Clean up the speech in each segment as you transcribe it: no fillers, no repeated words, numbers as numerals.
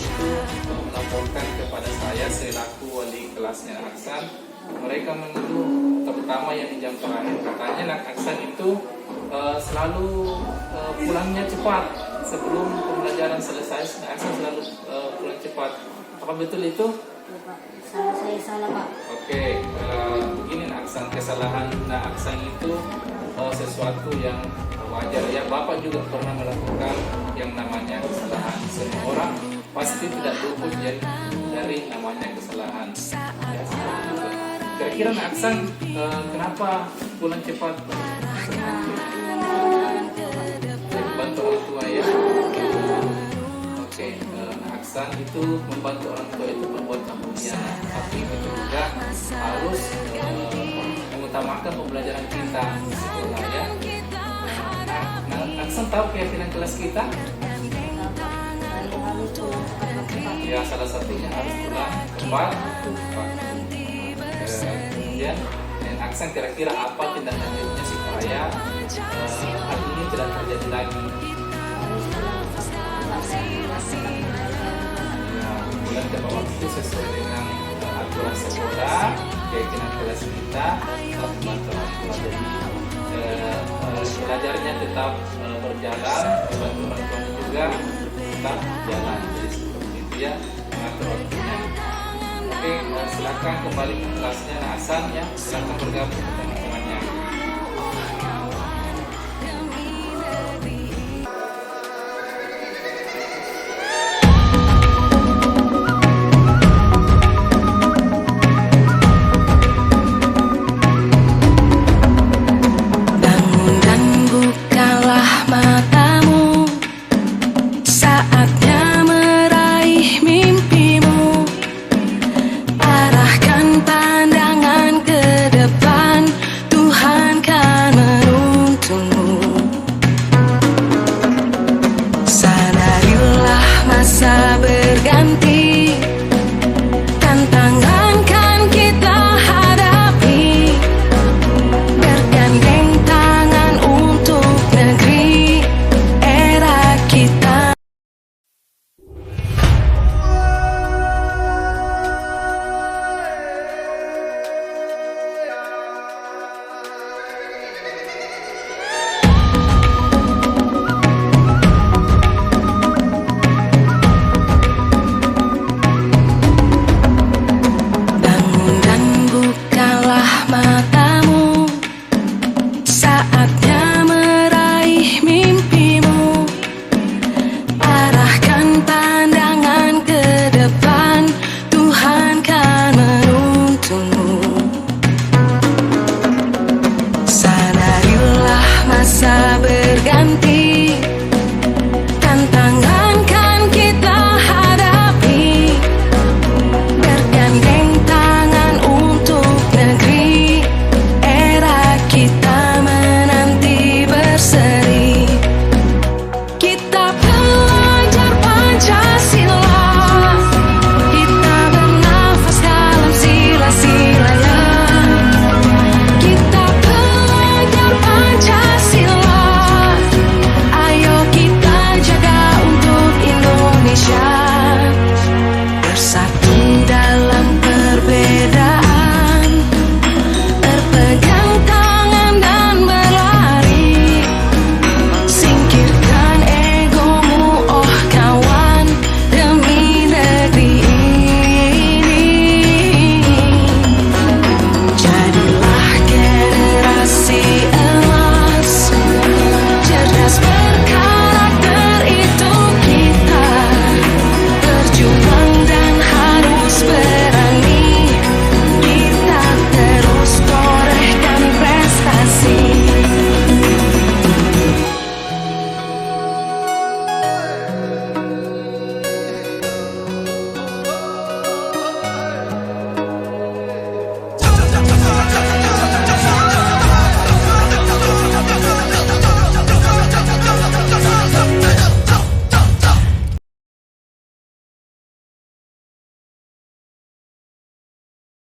itu melaporkan kepada saya selaku wali kelasnya Aksan. Mereka mengeluh, terutama yang di jam terakhir, katanya Nak Aksan itu selalu pulangnya cepat sebelum pembelajaran selesai. Nak Aksan selalu pulang cepat. Apa betul itu? Ya, Pak. Saya salah, Pak. Oke, begini Nak Aksan, kesalahan Nak Aksan itu sesuatu yang wajar ya. Bapak juga pernah melakukan yang namanya kesalahan. Semua orang pasti tidak luput dari namanya kesalahan. Ya, seperti itu. Kira-kira Nak Aksan kenapa pulang cepat? Membantu orang tua ya. Oke, Nak Aksan itu membantu orang tua itu membuat kemudian, tapi itu juga harus mengutamakan pembelajaran kita di sekolah ya. Nah, Aksan tahu keyakinan kelas kita? Ya, salah satunya harus pulang cepat. Kemudian Aksan kira-kira apa tindak lanjutnya supaya hal ini tidak terjadi lagi? Bulan tepat waktu sesuai dengan aturan sekolah, keyakinan kelas kita, tetap membantu orang tua. Jadi belajarnya tetap berjalan, membantu orang tua juga tetap jalan. Jadi seperti itu ya, mengatur waktunya. Oke, silakan kembali ke kelasnya Aksan ya. Silakan bergabung ke teman-temannya.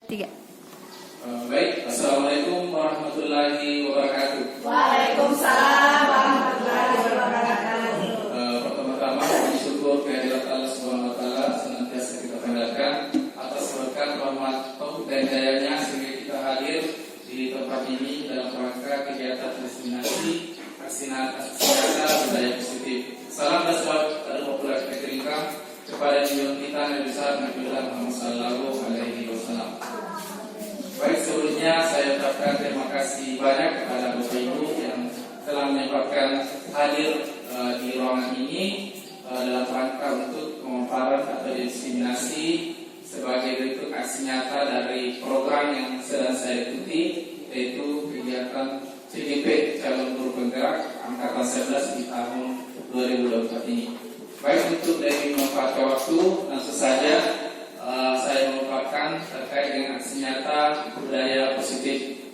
Tiga. Baik, Assalamualaikum warahmatullahi wabarakatuh. Waalaikumsalam warahmatullahi wabarakatuh. Pertama-tama bersyukur kehadirat Allah Subhanahu wa taala kita Nabi besar Nabi Muhammad Sallallahu Alaihi Wasallam. Baik, sebelumnya saya ucapkan terima kasih banyak kepada Bapak Ibu yang telah menyempatkan hadir di ruangan ini dalam rangka untuk pemaparan atau diseminasi sebagai bentuk aksi nyata dari program yang sedang saya ikuti, yaitu kegiatan CGP Calon Guru Penggerak Angkatan 11 di tahun 2024 ini. Baik, untuk dari memanfaatkan waktu, langsung saja saya memaparkan terkait dengan aksi nyata budaya positif.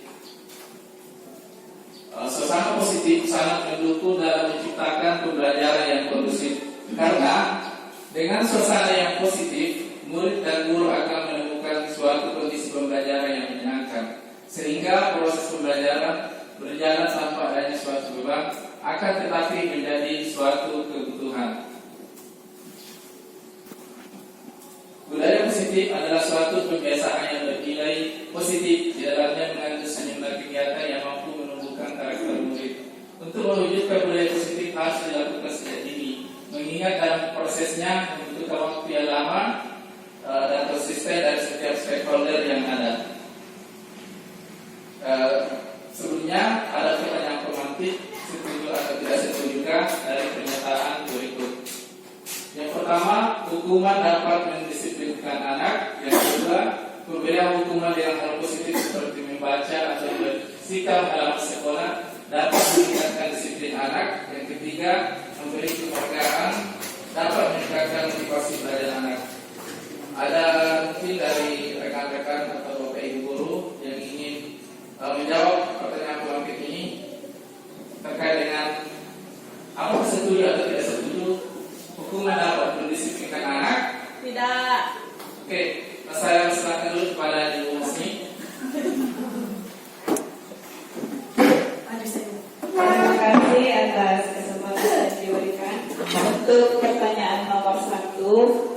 Suasana positif sangat mendukung dalam menciptakan pembelajaran yang kondusif, karena dengan suasana yang positif, murid dan guru akan menemukan suatu kondisi pembelajaran yang menyenangkan, sehingga proses pembelajaran berjalan tanpa adanya suatu beban, akan tetapi menjadi suatu kebutuhan. Budaya positif adalah suatu kebiasaan yang bernilai positif, di dalamnya mengandung sejumlah kegiatan yang mampu menumbuhkan karakter murid. Untuk mewujudkan budaya positif harus dilakukan sejak dini, mengingat dalam prosesnya membutuhkan waktu yang lama dan konsisten dari setiap stakeholder yang ada. Sebelumnya ada pertanyaan pemantik, setuju atau tidak setuju dari pernyataan berikut. Yang pertama, hukuman dapat mendisiplinkan anak. Yang kedua, pemberian hukuman dengan hal positif seperti membaca atau bersikap dalam sekolah dapat meningkatkan disiplin anak. Yang ketiga, memberi penghargaan dapat meningkatkan motivasi belajar anak. Ada mungkin dari rekan-rekan atau bapak ibu guru yang ingin menjawab pertanyaan pemantik ini terkait dengan apa setuju atau tidak setuju hukuman dapat mendisiplinkan anak? Tidak. Oke, saya serahkan dulu kepada Ibu Hasni. Terima kasih atas kesempatan yang diberikan. Untuk pertanyaan nomor 1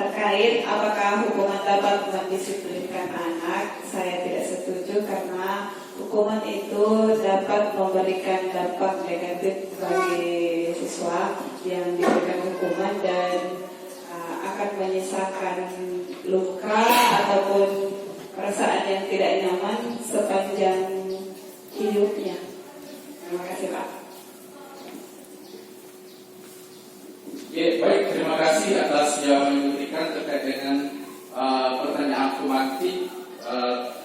terkait apakah hukuman dapat mendisiplinkan anak, saya tidak setuju karena hukuman itu dapat memberikan dampak negatif bagi siswa yang diberikan hukuman dan akan menyisakan luka ataupun perasaan yang tidak nyaman sepanjang hidupnya. Terima kasih, Pak. Ya, baik, terima kasih atas jawaban yang diberikan terkait dengan pertanyaan pemantik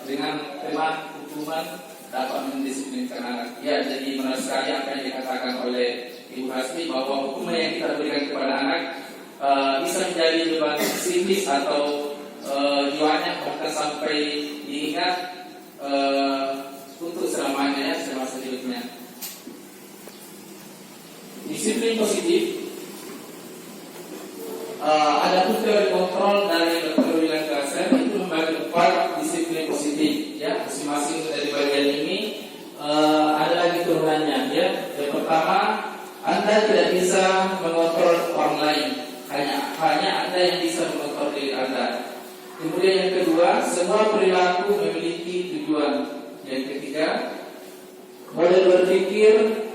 dengan tema hukuman dapat mendisiplinkan anak. Ya, jadi menarik sekali apa yang dikatakan oleh Ibu Hasni bahwa hukuman yang kita berikan kepada anak bisa menjadi beban psikis atau jiwanya bahkan sampai diingat untuk selamanya, semasa hidupnya. Disiplin positif. Ada pun teori kontrol dari Dr. William Glasser itu membagi 4 disiplin positif, ya, masing-masing dari bagian ini ada lagi turunannya, ya. Yang pertama, Anda tidak bisa mengontrol orang lain, hanya Anda yang bisa mengontrol diri Anda. Kemudian yang kedua, semua perilaku memiliki tujuan. Yang ketiga, model berpikir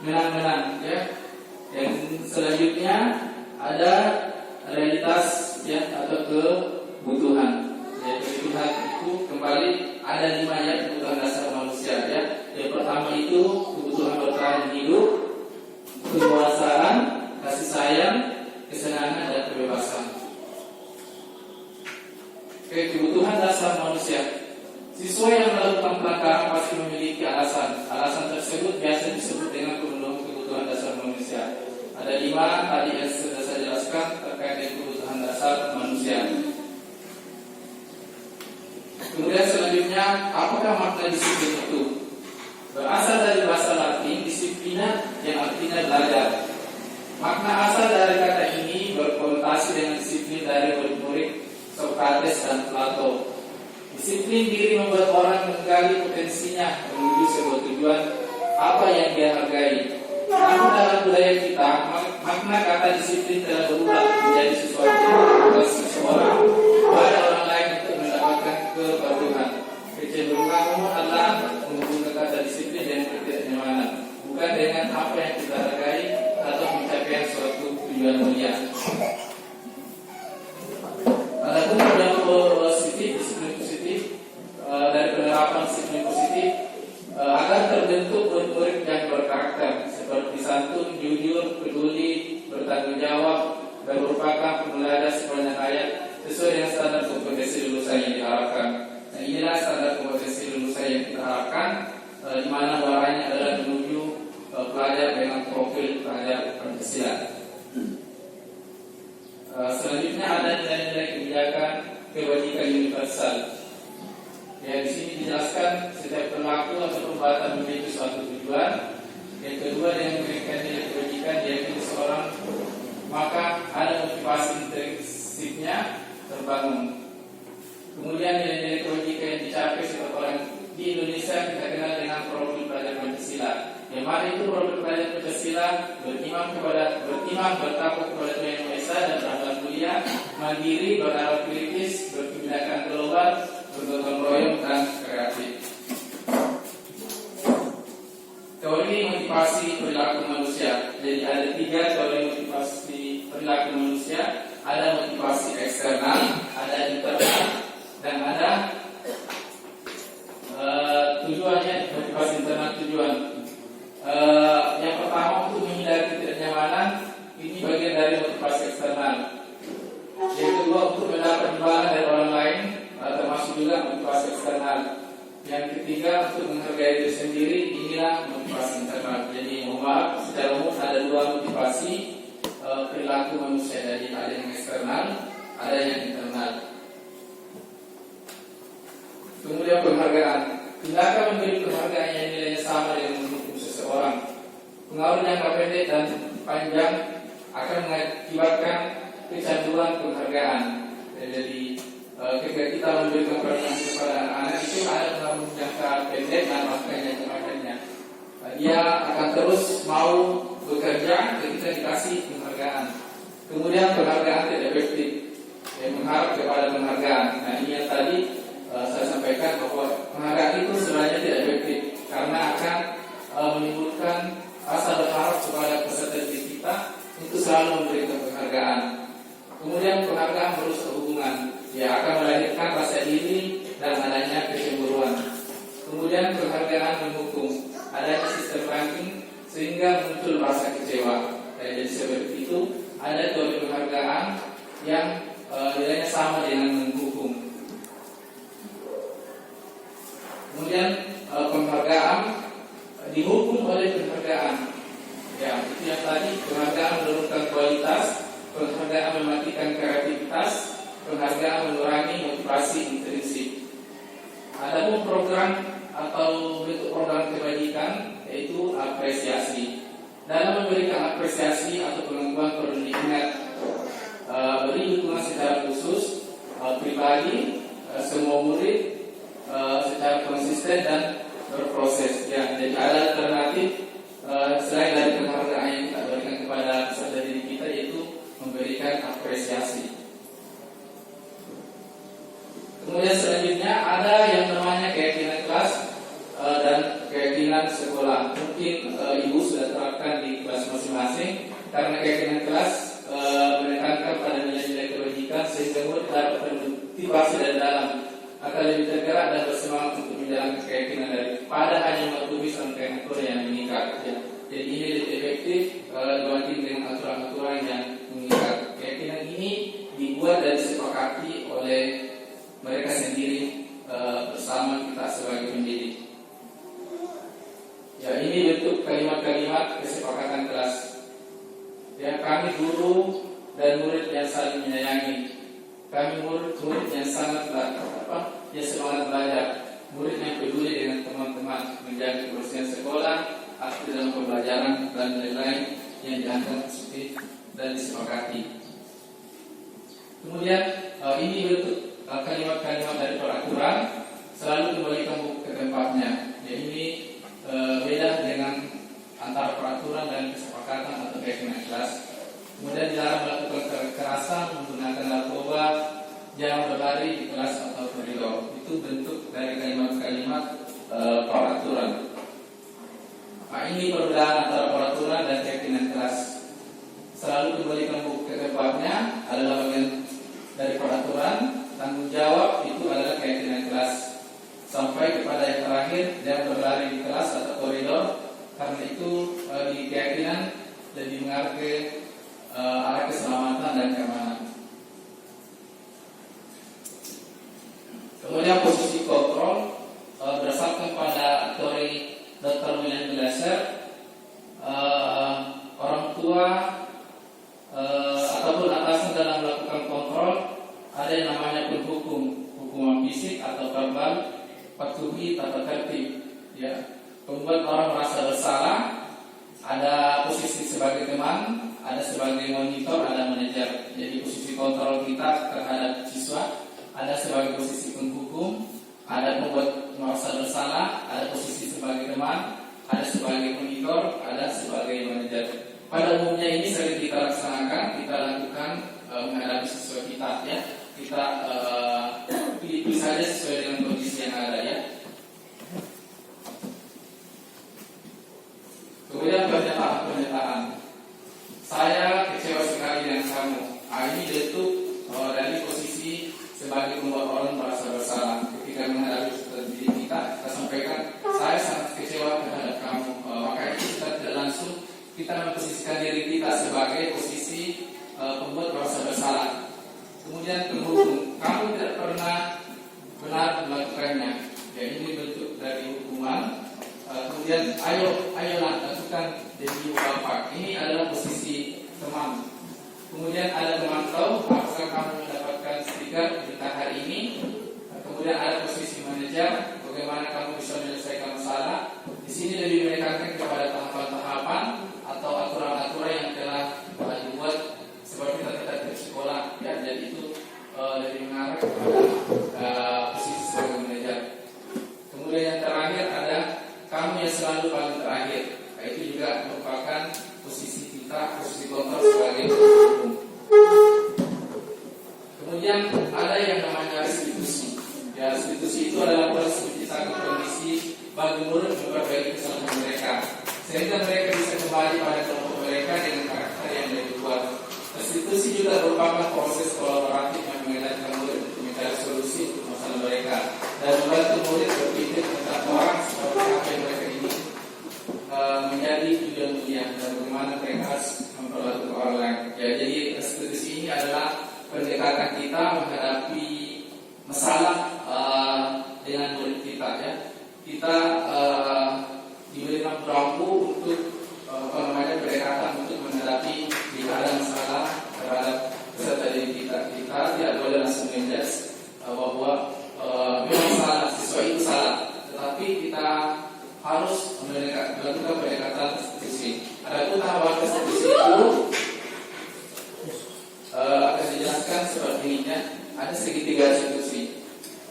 menang-menang, ya. Yang selanjutnya ada realitas, ya, atau kebutuhan. Ya, kebutuhan itu kembali ada 5, ya, kebutuhan dasar manusia, ya. Yang pertama itu kebutuhan bertahan hidup, kekuasaan, kasih sayang, kesenangan dan kebebasan. Oke, kebutuhan dasar manusia. Siswa yang melakukan pelanggaran pasti memiliki alasan. Alasan tersebut biasa disebut dengan pemenuhan kebutuhan dasar manusia. Ada 5 tadi yang sudah saya jelaskan terkait dengan kebutuhan dasar manusia. Kemudian selanjutnya, apakah makna disiplin itu? Berasal dari bahasa Latin disiplina yang artinya belajar. Makna asal dari kata ini berkonotasi dengan disiplin dari murid-murid Sokrates dan Plato. Disiplin diri membuat orang menggali potensinya menuju sebuah tujuan apa yang dia hargai. Namun dalam budaya kita, makna kata disiplin telah berubah menjadi sesuatu atau seseorang pada orang lain untuk mendapatkan kepatuhan. Kecenderungan umum adalah menggunakan kata disiplin dengan ketidaknyamanan, bukan dengan apa yang kita hargai atau pencapaian suatu tujuan mulia. Selanjutnya ada nilai-nilai kebijakan kewajiban universal. Ya, di sini dijelaskan setiap perilaku atau perbuatan memiliki suatu tujuan. Yang kedua, dengan memberikan nilai kewajiban diyakini seorang, maka ada motivasi intrinsiknya terbangun. Kemudian nilai-nilai kewajiban yang dicapai setiap orang di Indonesia kita kenal dengan profil pelajar Pancasila. Yang mana itu profil pelajar Pancasila beriman bertakwa kepada Tuhan Yang Maha Esa dan berakhlak mulia, mandiri, berakhlak kritis, berkebinekaan global, bergotong royong dan kreatif. Teori motivasi perilaku manusia. Jadi ada 3 teori motivasi perilaku manusia. Ada motivasi eksternal, ada internal, dan ada tujuannya, motivasi internal tujuan. Yang pertama untuk menghindari ketidaknyamanan, ini bagian dari motivasi eksternal. Yang kedua untuk mendapat imbalan dari orang lain, termasuk juga motivasi eksternal. Yang ketiga untuk menghargai diri sendiri, inilah motivasi internal. Jadi secara umum ada 2 motivasi perilaku manusia. Jadi ada yang eksternal, ada yang internal. Kemudian penghargaan. Tindakan memberi penghargaan yang nilainya sama dengan mendukung seseorang. Pengaruh jangka pendek dan panjang akan mengakibatkan kecanduan penghargaan. Jadi ketika kita memberikan penghargaan kepada anak-anak itu ada pengaruh jangka pendek dan bahkan jangka panjangnya. Dia akan terus mau bekerja ketika dikasih penghargaan. Kemudian penghargaan tidak efektif. Mengharap kepada penghargaan. Nah, ini yang tadi saya sampaikan bahwa penghargaan itu sebenarnya tidak efektif karena akan menimbulkan rasa berharap kepada peserta didik kita untuk selalu memberikan penghargaan. Kemudian penghargaan merusak hubungan, dia akan melahirkan rasa iri dan adanya kecemburuan. Kemudian penghargaan menghukum, adanya sistem ranking sehingga muncul rasa kecewa. Jadi seperti itu ada teori penghargaan yang nilainya sama dengan menghukum. Kemudian penghargaan dihukum oleh penghargaan. Ya, itu yang tadi, penghargaan menurunkan kualitas, penghargaan mematikan kreativitas, penghargaan mengurangi motivasi intrinsik. Adapun program atau bentuk program kebajikan yaitu apresiasi. Dalam memberikan apresiasi atau pengakuan perlu diingat beri dukungan secara khusus pribadi semua murid secara konsisten dan berproses. Ya, jadi ada alternatif selain dari penghargaan yang kita berikan kepada peserta didik kita, yaitu memberikan apresiasi. Kemudian selanjutnya ada yang namanya keyakinan kelas dan keyakinan sekolah. Mungkin ibu sudah terapkan di kelas masing-masing karena keyakinan kelas menekankan pada nilai-nilai kebajikan sehingga murid dapat termotivasi dari dalam, akan lebih tergerak dan bersemangat untuk menjalankan keyakinan daripada hanya mematuhi rangkaian aturan yang mengikat. Ya. Jadi ini lebih efektif dibanding dengan aturan-aturan yang mengikat. Keyakinan ini dibuat dan disepakati oleh mereka sendiri bersama kita sebagai pendidik. Ya, ini bentuk kalimat-kalimat kesepakatan kelas. Ya, kami guru dan murid yang saling menyayangi. Kami murid yang sangat semangat belajar. Murid yang peduli dengan teman-teman, menjaga kebersihan sekolah, aktif dalam pembelajaran dan lain-lain yang dianggap positif dan disepakati. Kemudian ini bentuk kalimat-kalimat dari peraturan, selalu kembalikan buku ke tempatnya. Ya, ini beda dengan antara peraturan dan kesepakatan atau keyakinan kelas. Kemudian dilarang melakukan kekerasan, menggunakan narkoba, jangan berlari di kelas atau koridor. Itu bentuk dari kalimat-kalimat peraturan. Nah, ini perbedaan antara peraturan dan keyakinan kelas. Selalu kembalikan buku ke tempatnya adalah bagian dari peraturan. Tanggung jawab itu adalah keyakinan kelas. Sampai kepada yang terakhir, jangan berlari di kelas atau koridor. Karena itu di keyakinan lebih mengarah ke arah keselamatan dan keamanan. keterbatasan dalam melakukan kontrol, ada yang namanya penghukum, hukuman fisik atau verbal, patuhi, tata tertib, ya. Membuat orang merasa bersalah, ada posisi sebagai teman, ada sebagai monitor, ada manajer. Jadi posisi kontrol kita terhadap siswa, ada sebagai posisi penghukum, ada membuat merasa bersalah, ada posisi sebagai teman, ada sebagai monitor, ada sebagai manajer. Pada umumnya ini sering kita laksanakan, kita lakukan menghadapi siswa kita, ya. Kita pilih saja sesuai dengan kondisi yang ada, ya. Kemudian pernyataan. Saya kecewa sekali dengan kamu. Ini bentuk dari posisi sebagai membuat orang merasa bersalah. Ketika menghadapi diri kita sampaikan, saya sangat kecewa terhadap kamu. Maka itu kita tidak langsung kita memposisikan diri kita sebagai posisi pembuat merasa bersalah. Kemudian penghukum, kamu tidak pernah benar melakukannya. Ya, ini bentuk dari hukuman. Kemudian ayolah lakukan jadi bapak. Ini adalah posisi teman. Kemudian ada memantau apakah kamu mendapatkan stiker berita hari ini. Kemudian ada posisi manajer, bagaimana kamu bisa menyelesaikan masalah. Di sini lebih menekankan kepada tahapan-tahapan atau aturan-aturan yang telah dibuat seperti tata tertib sekolah. Ya, jadi itu lebih mengarah kepada posisi sebagai manajer. Kemudian yang terakhir ada kamu yang selalu paling terakhir. Itu juga merupakan posisi kita, posisi kontrol sebagai hukum. Kemudian ada yang namanya restitusi. Ya, restitusi itu adalah proses menciptakan kondisi bagi murid memperbaiki kesalahan mereka, sehingga mereka bisa kembali pada kelompok mereka dengan karakter yang lebih kuat. Restitusi juga merupakan proses kolaboratif yang mengingatkan murid untuk mencari solusi untuk masalah mereka dan membantu murid berpikir tentang orang seperti apa yang mereka ini menjadi tujuan dunia dan bagaimana mereka harus memperlakukan orang lain. Ya, jadi restitusi ini adalah pendekatan kita menghadapi masalah dengan murid kita. Ya, kita diberikan rambu untuk pendekatan untuk menghadapi jika ada masalah terhadap peserta didik kita. Kita tidak boleh langsung menjudge bahwa memang salah, siswa itu salah, tetapi kita harus melakukan pendekatan restitusi. Adapun tahapan restitusi itu akan dijelaskan seperti ini, ya. Ada segitiga restitusi.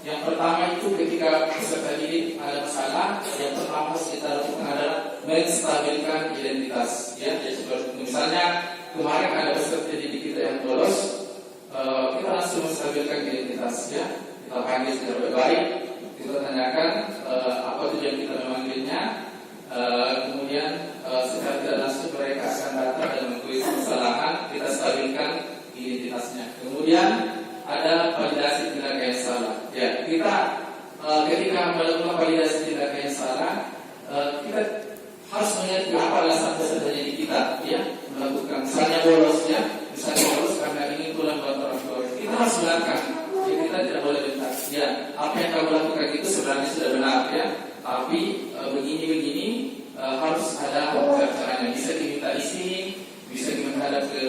Yang pertama itu ketika peserta didik ada masalah, yang pertama harus kita lakukan adalah menstabilkan identitas. Ya, jadi seperti misalnya kemarin ada peserta didik kita yang bolos, kita langsung menstabilkan identitas. Ya, kita panggil secara baik, kita tanyakan apa tujuan kita memanggilnya, kemudian secara tidak langsung mereka akan datang dan mengakui kesalahan, kita stabilkan identitasnya. Kemudian ada validasi tindakan yang salah. Ya, kita ketika melakukan validasi tindakan yang salah, kita harus mengerti apa alasan peserta didik kita, ya, melakukan misalnya bolos, ya, misalnya bolos karena ingin pulang ke orang tua. Kita harus melakukan. Ya, kita tidak boleh bentak. Ya, apa yang kamu lakukan itu sebenarnya sudah benar, ya. Tapi begini harus ada caranya. Bisa diminta izin, bisa menghadap ke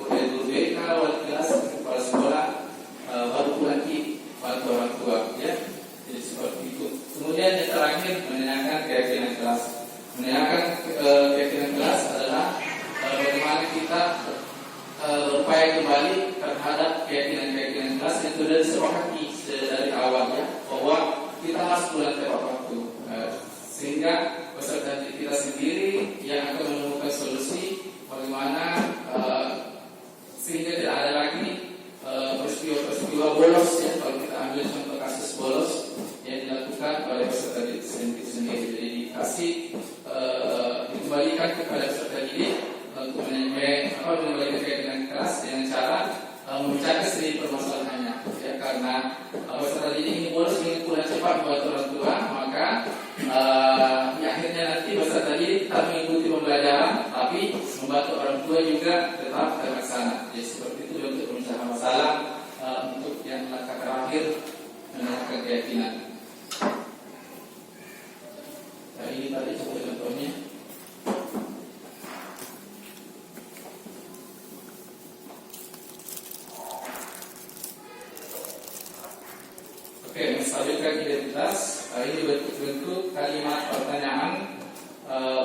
guru BK, wali kelas, kepala sekolah, baru lagi bantu orang tua, ya. Jadi seperti itu. Kemudian yang terakhir menanyakan keyakinan kelas. Menanyakan keyakinan kelas adalah bagaimana kita berupaya kembali terhadap keyakinan kelas yang sudah disepakati dari awal, ya, bahwa kita harus pulang tepat waktu, sehingga peserta kita sendiri yang akan menemukan solusi bagaimana sehingga tidak ada lagi peristiwa bolos, ya. Kalau kita ambil contoh kasus bolos yang dilakukan oleh peserta didik sendiri, jadi dikasih dikembalikan kepada peserta didik untuk mengembalikan keyakinan kelas dengan cara memecahkan sendiri permasalahannya, ya, karena peserta didik ini bolos ingin pulang cepat buat orang tua, maka akhirnya nanti peserta didik tetap mengikuti pembelajaran, tapi membantu orang tua juga tetap terlaksana. Jadi seperti itu untuk pemecahan masalah. Untuk yang langkah terakhir menanyakan keyakinan. Nah, ini tadi contoh-contohnya. menstabilkan identitas, ini bentuk-bentuk kalimat pertanyaan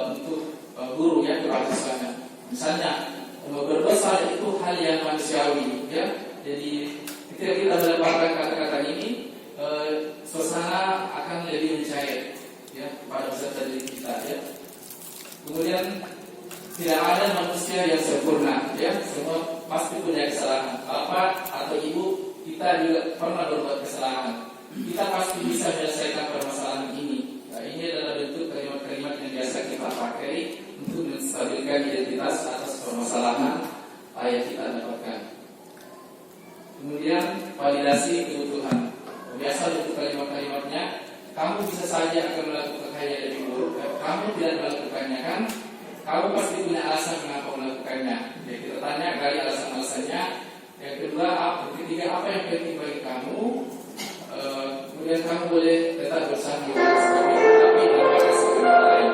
untuk guru ya, mahasiswanya. Misalnya, berdosa itu hal yang manusiawi, ya. Jadi ketika kita melemparkan kata-kata ini, suasana akan lebih mencair, ya, pada peserta didik kita, ya. Kemudian tidak ada manusia yang sempurna, ya. Semua pasti punya kesalahan. Bapak atau ibu kita juga pernah berbuat kesalahan. Kita pasti bisa menyelesaikan permasalahan ini. Nah, ini adalah bentuk kalimat-kalimat yang biasa kita pakai untuk menstabilkan identitas atas permasalahan yang kita dapatkan. Kemudian validasi kebutuhan. Biasa bentuk kalimat-kalimatnya, kamu bisa saja akan melakukannya lebih buruk. Kamu tidak melakukannya kan? Kamu pasti punya alasan mengapa melakukannya. Jadi kita tanya, gali alasan-alasannya. Yang kedua, ketiga, apa yang penting bagi kamu? Kemudian kamu boleh tetap bersama tapi dalam batas lain.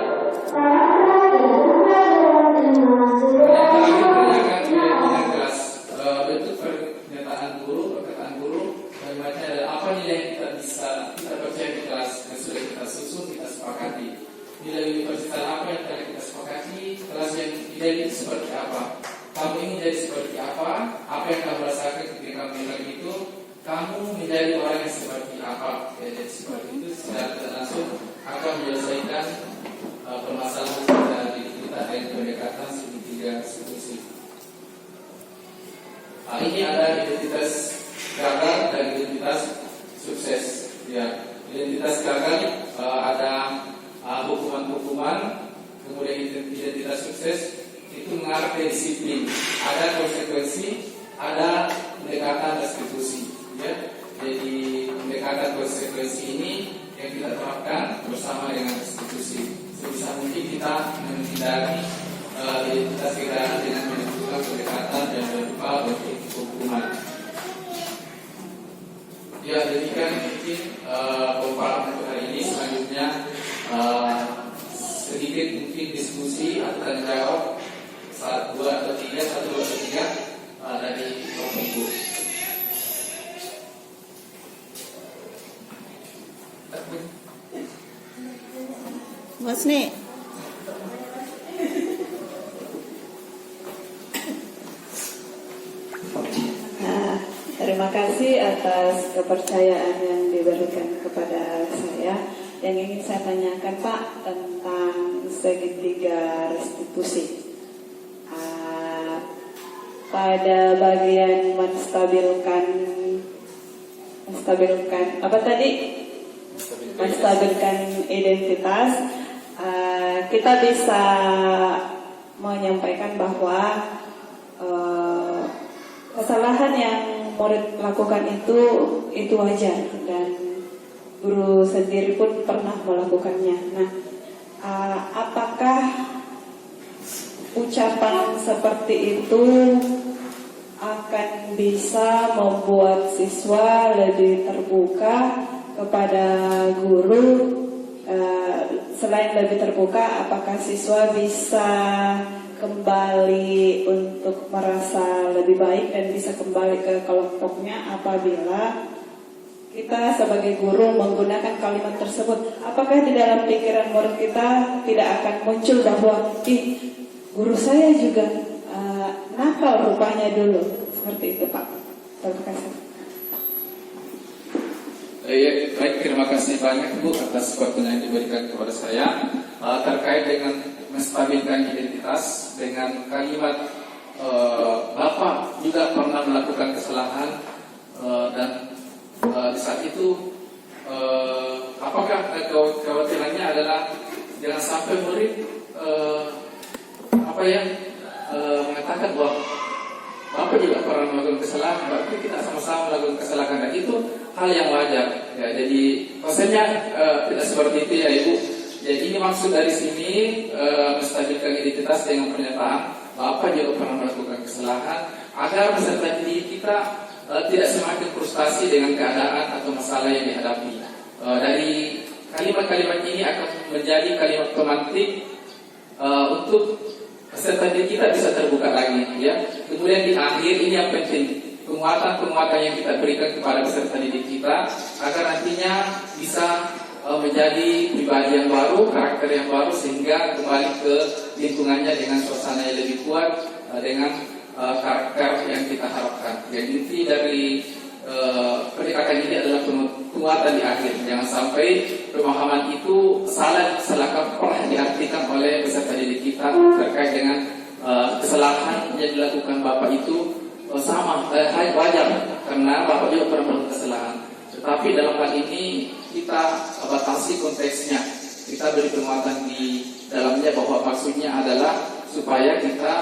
Yang terakhir, dengan kelas. Bentuk pernyataan guru, perkataan guru, kalimatnya adalah apa nilai yang kita percaya di kelas yang sudah kita susun, kita sepakati. Nilai universal apa yang telah kita sepakati, kelas yang tidak itu seperti apa. Kamu ingin jadi seperti apa? Apa yang kamu rasakan ketika kamu bilang itu? Kamu menjadi orang yang seperti apa? Ya, jadi seperti itu secara tidak langsung akan menyelesaikan permasalahan secara diri kita dengan pendekatan segitiga solusi. Ini ada identitas gagal dan identitas sukses. Ya, identitas gagal ada hukuman-hukuman, kemudian identitas sukses itu mengarah ke disiplin, ada konsekuensi, ada pendekatan restitusi. Ya, jadi pendekatan konsekuensi ini yang kita terapkan bersama dengan restitusi. Sebisa mungkin kita menghindari identitas kegagalan dengan melakukan pendekatan dan berupa bentuk hukuman. Ya, demikian mungkin pemaparan untuk hari ini. Selanjutnya sedikit mungkin diskusi atau tanya jawab 1, 2 atau 3 dari Bapak Ibu. Mas nih. Terima kasih atas kepercayaan yang diberikan kepada saya. Yang ingin saya tanyakan Pak tentang segitiga restitusi. Pada bagian menstabilkan apa tadi? Menstabilkan identitas, kita bisa menyampaikan bahwa kesalahan yang murid lakukan itu wajar dan guru sendiri pun pernah melakukannya. Nah, apakah ucapan seperti itu akan bisa membuat siswa lebih terbuka kepada guru? Selain lebih terbuka, apakah siswa bisa kembali untuk merasa lebih baik dan bisa kembali ke kelompoknya apabila kita sebagai guru menggunakan kalimat tersebut? Apakah di dalam pikiran murid kita tidak akan muncul bahwa guru saya juga nakal rupanya dulu? Seperti itu Pak. Terima kasih. Baik, terima kasih banyak Bu atas waktunya yang diberikan kepada saya terkait dengan menstabilkan identitas dengan kalimat Bapak juga pernah melakukan kesalahan dan di saat itu apakah kekhawatirannya adalah jangan sampai murid mengatakan bahwa Bapak juga pernah melakukan kesalahan, berarti kita sama-sama melakukan kesalahan, dan itu hal yang wajar. Ya, jadi maksudnya tidak seperti itu ya Ibu. Jadi ini maksud dari sini menstabilkan identitas dengan pernyataan Bapak juga pernah melakukan kesalahan agar peserta didik kita tidak semakin frustasi dengan keadaan atau masalah yang dihadapi. Dari kalimat-kalimat ini akan menjadi kalimat pemantik untuk peserta didik kita bisa terbuka lagi, ya. Kemudian di akhir ini yang penting, penguatan yang kita berikan kepada peserta didik kita agar nantinya bisa menjadi pribadi yang baru, karakter yang baru, sehingga kembali ke lingkungannya dengan suasana yang lebih kuat, dengan karakter yang kita harapkan. Jadi inti dari pendekatan ini adalah penguatan di akhir. Jangan sampai pemahaman itu salah kaprah diartikan oleh peserta didik kita terkait dengan kesalahan yang dilakukan Bapak itu wajar, karena Bapak juga pernah melakukan kesalahan. Tetapi dalam hal ini kita batasi konteksnya, kita beri penguatan di dalamnya bahwa maksudnya adalah supaya kita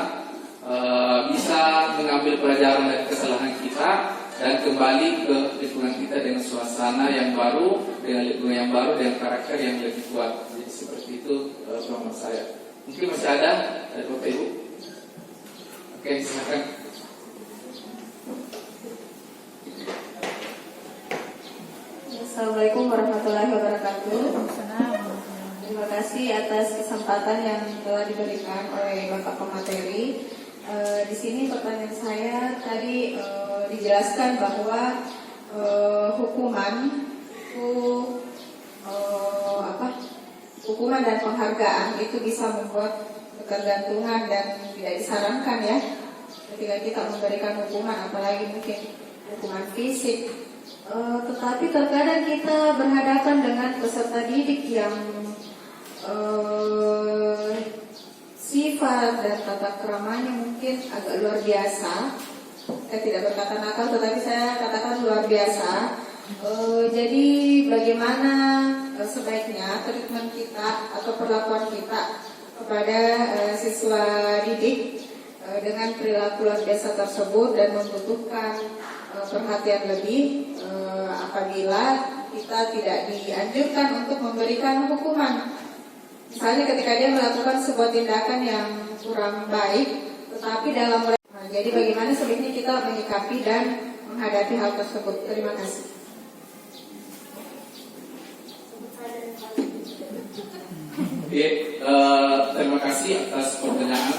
bisa mengambil pelajaran dari kesalahan kita dan kembali ke lingkungan kita dengan suasana yang baru, dengan lingkungan yang baru, dengan karakter yang lebih kuat. Jadi seperti itu pemahaman saya. Mungkin masih ada dari Bapak Ibu? Oke, silakan. Assalamualaikum warahmatullahi wabarakatuh. Terima kasih atas kesempatan yang telah diberikan oleh Bapak Pemateri. Di sini pertanyaan saya tadi dijelaskan bahwa hukuman itu hukuman dan penghargaan itu bisa membuat ketergantungan dan tidak disarankan ya ketika kita memberikan hukuman, apalagi mungkin hukuman fisik. Tetapi terkadang kita berhadapan dengan peserta didik yang sifat dan tata keramanya mungkin agak luar biasa. Saya tidak berkata nakal, tetapi saya katakan luar biasa. Jadi bagaimana sebaiknya treatment kita atau perlakuan kita kepada siswa didik dengan perilaku luar biasa tersebut, dan membutuhkan perhatian lebih apabila kita tidak dianjurkan untuk memberikan hukuman. Misalnya ketika dia melakukan sebuah tindakan yang kurang baik, tetapi dalam jadi bagaimana sebaiknya kita menyikapi dan menghadapi hal tersebut. Terima kasih. Oke, terima kasih atas pertanyaan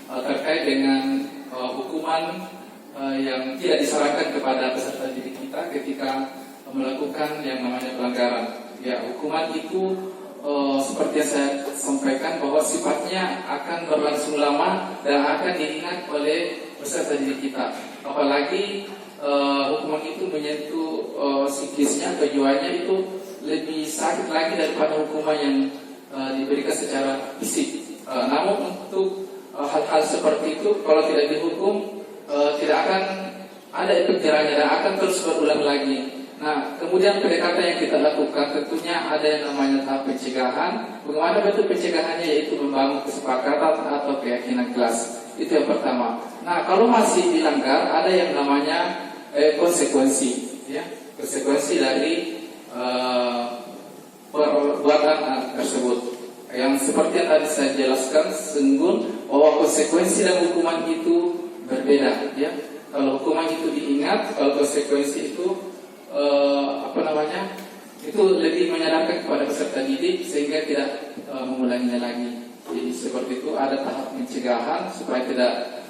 terkait dengan hukuman yang tidak disarankan kepada peserta didik kita ketika melakukan yang namanya pelanggaran. Ya, hukuman itu seperti yang saya sampaikan bahwa sifatnya akan berlangsung lama dan akan diingat oleh peserta didik kita. Apalagi hukuman itu menyentuh psikisnya atau jiwanya, itu lebih sakit lagi daripada hukuman yang diberikan secara fisik. Namun untuk hal-hal seperti itu kalau tidak dihukum tidak akan ada efek jerahnya dan akan terus berulang lagi. Nah, kemudian pendekatan yang kita lakukan tentunya ada yang namanya tahap pencegahan. Bagaimana bentuk pencegahannya, yaitu membangun kesepakatan atau keyakinan kelas. Itu yang pertama. Nah, kalau masih dilanggar, ada yang namanya konsekuensi, ya, konsekuensi dari perbuatan tersebut. Yang seperti yang tadi saya jelaskan, sungguh bahwa konsekuensi dan hukuman itu berbeda, ya. Kalau hukuman itu diingat, kalau konsekuensi itu itu lebih menyadarkan kepada peserta didik sehingga tidak mengulanginya lagi. Jadi seperti itu, ada tahap pencegahan supaya tidak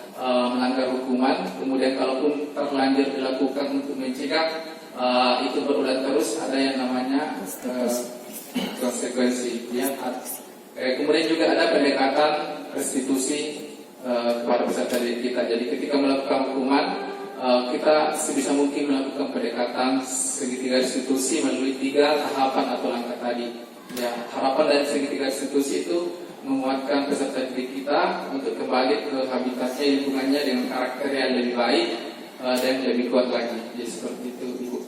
melanggar hukuman. Kemudian kalaupun terlanjur dilakukan untuk mencegah itu berulang terus, ada yang namanya konsekuensi, ya. Kemudian juga ada pendekatan restitusi kepada peserta didik kita. Jadi ketika melakukan hukuman, kita sebisa mungkin melakukan pendekatan segitiga restitusi melalui 3 tahapan atau langkah tadi. Ya, harapan dari segitiga restitusi itu menguatkan peserta didik kita untuk kembali ke habitatnya, lingkungannya dengan karakter yang lebih baik dan lebih kuat lagi. Jadi seperti itu, Ibu.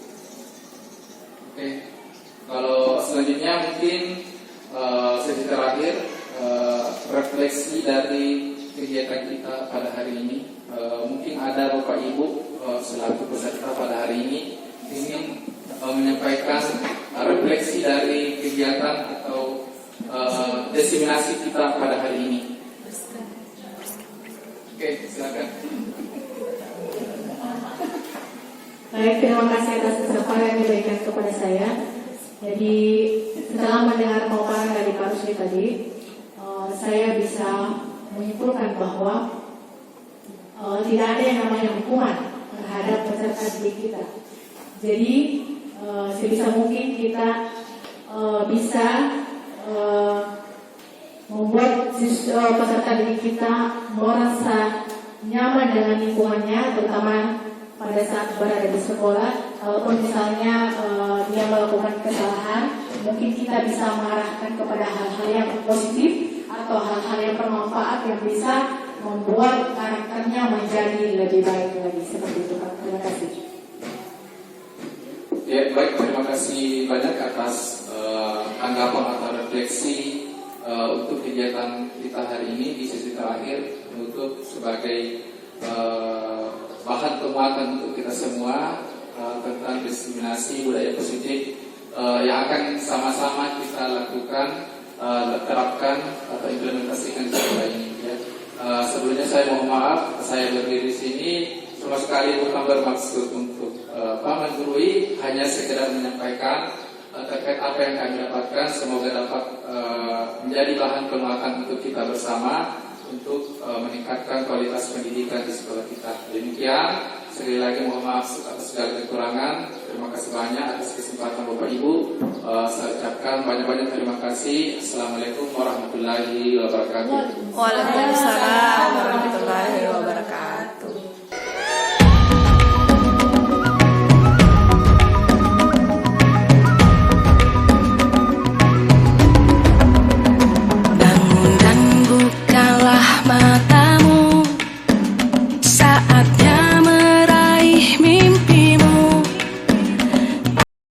Oke, kalau selanjutnya mungkin sesi terakhir, refleksi dari kegiatan kita pada hari ini. Mungkin ada Bapak Ibu selaku peserta pada hari ini ingin menyampaikan refleksi dari kegiatan atau diseminasi kita pada hari ini. Oke, silakan. Baik, terima kasih atas kesempatan yang diberikan kepada saya. Jadi setelah mendengar paparan dari Pak Rusli tadi, saya bisa menyimpulkan bahwa tidak ada yang namanya hukuman terhadap peserta didik kita. Jadi sebisa mungkin kita bisa membuat peserta didik kita merasa nyaman dengan lingkungannya, terutama pada saat berada di sekolah. Kalaupun misalnya dia melakukan kesalahan, mungkin kita bisa mengarahkan kepada hal-hal yang positif atau hal-hal yang bermanfaat yang bisa membuat karakternya menjadi lebih baik lagi. Seperti itu, Pak. Terima kasih. Ya, baik, terima kasih banyak atas tanggapan atau refleksi untuk kegiatan kita hari ini di sesi terakhir, untuk sebagai bahan penguatan untuk kita semua tentang diskriminasi budaya positif yang akan sama-sama kita lakukan, terapkan atau implementasikan di sekolah ini. Ya. Sebelumnya saya mohon maaf, saya berdiri di sini sama sekali bukan bermaksud untuk menggurui, hanya sekedar menyampaikan terkait apa yang kami dapatkan. Semoga dapat menjadi bahan penguatan untuk kita bersama untuk meningkatkan kualitas pendidikan di sekolah kita. Demikian, sekali lagi mohon maaf atas segala kekurangan. Terima kasih banyak atas kesempatan Bapak Ibu. Saya ucapkan banyak-banyak terima kasih. Assalamualaikum warahmatullahi wabarakatuh. Waalaikumsalam warahmatullahi wabarakatuh.